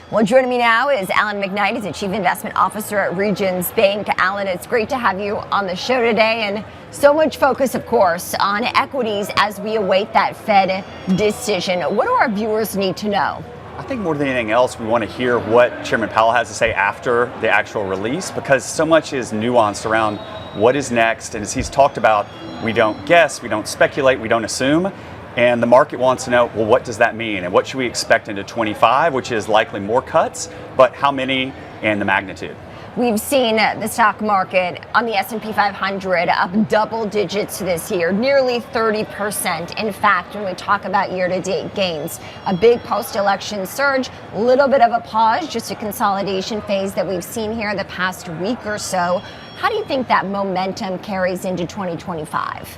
Well, joining me now is Alan McKnight. He's the Chief Investment Officer at Regions Bank. Alan, it's great to have you on the show today, and so much focus, of course, on equities as we await that Fed decision. What do our viewers need to know? I think more than anything else, we want to hear what Chairman Powell has to say after the actual release, because so much is nuanced around what is next. And as he's talked about, we don't guess, we don't speculate, we don't assume. And the market wants to know, well, what does that mean? And what should we expect into 25, which is likely more cuts, but how many and the magnitude? We've seen the stock market on the S&P 500 up double digits this year, nearly 30%. In fact, when we talk about year-to-date gains, a big post-election surge, a little bit of a pause, just a consolidation phase that we've seen here the past week or so. How do you think that momentum carries into 2025?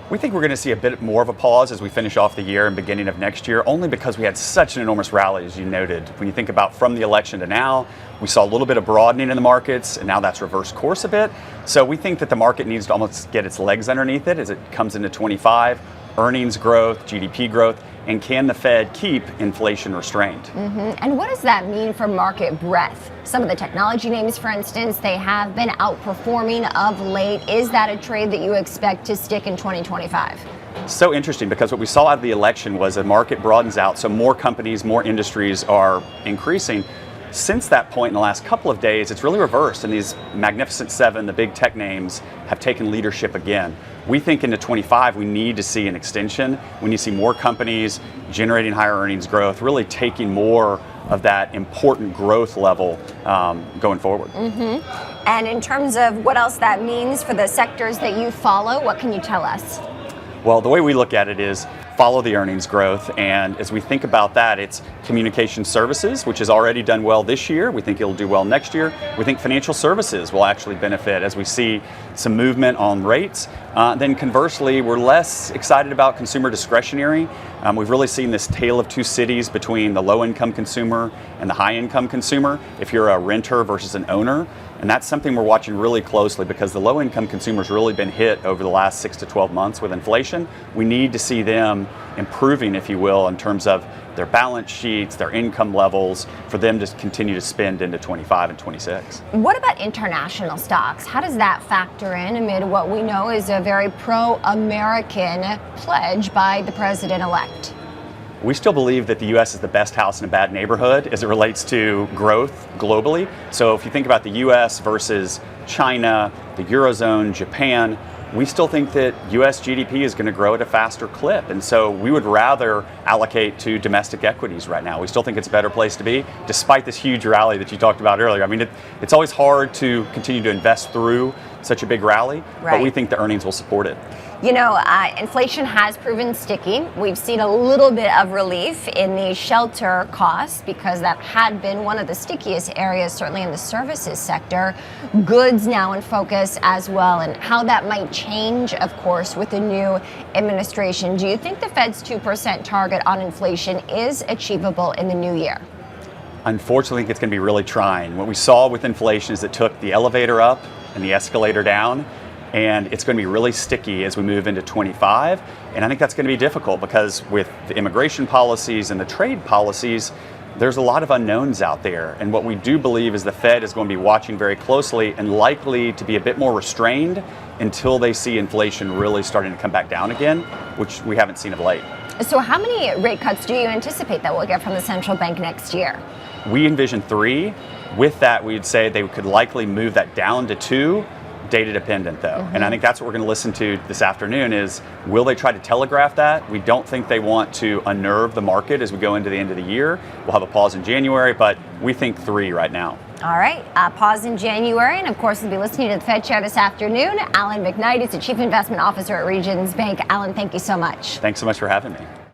We think we're going to see a bit more of a pause as we finish off the year and beginning of next year, only because we had such an enormous rally, as you noted. When you think about from the election to now, we saw a little bit of broadening in the markets, and now that's reversed course a bit. So we think that the market needs to almost get its legs underneath it as it comes into 25, earnings growth, GDP growth, and can the Fed keep inflation restrained? And what does that mean for market breadth? Some of the technology names, for instance, they have been outperforming of late. Is that a trade that you expect to stick in 2025? So interesting, because what we saw out of the election was the market broadens out, so more companies, more industries are increasing. Since that point in the last couple of days, it's really reversed, and these magnificent seven, the big tech names, have taken leadership again. We think into 25, we need to see an extension. We need to see more companies generating higher earnings growth, really taking more of that important growth level going forward. And in terms of what else that means for the sectors that you follow, what can you tell us? Well, the way we look at it is follow the earnings growth, and as we think about that, it's communication services, which has already done well this year. We think it'll do well next year. We think financial services will actually benefit as we see some movement on rates. Then conversely, we're less excited about consumer discretionary. We've really seen this tale of two cities between the low-income consumer and the high-income consumer, if you're a renter versus an owner. And that's something we're watching really closely, because the low-income consumer's really been hit over the last 6 to 12 months with inflation. We need to see them improving, if you will, in terms of their balance sheets, their income levels, for them to continue to spend into 25 and 26. What about international stocks? How does that factor in amid what we know is a very pro-American pledge by the president-elect? We still believe that the U.S. is the best house in a bad neighborhood as it relates to growth globally. So if you think about the U.S. versus China, the Eurozone, Japan, we still think that U.S. GDP is going to grow at a faster clip. And so we would rather allocate to domestic equities right now. We still think it's a better place to be, despite this huge rally that you talked about earlier. I mean, it's always hard to continue to invest through such a big rally, but we think the earnings will support it. You know, inflation has proven sticky. We've seen a little bit of relief in the shelter costs, because that had been one of the stickiest areas, certainly in the services sector. Goods now in focus as well, and how that might change, of course, with the new administration. Do you think the Fed's 2% target on inflation is achievable in the new year? Unfortunately, I think it's going to be really trying. What we saw with inflation is it took the elevator up and the escalator down, and it's going to be really sticky as we move into 25. And I think that's going to be difficult, because with the immigration policies and the trade policies, there's a lot of unknowns out there. And what we do believe is the Fed is going to be watching very closely and likely to be a bit more restrained until they see inflation really starting to come back down again, which we haven't seen of late. So how many rate cuts do you anticipate that we'll get from the central bank next year? We envision 3. With that, we'd say they could likely move that down to 2. Data dependent, though. And I think that's what we're going to listen to this afternoon is, will they try to telegraph that? We don't think they want to unnerve the market as we go into the end of the year. We'll have a pause in January, but we think 3 right now. All right, pause in January. And of course, we'll be listening to the Fed Chair this afternoon. Alan McKnight is the Chief Investment Officer at Regions Bank. Alan, thank you so much. Thanks so much for having me.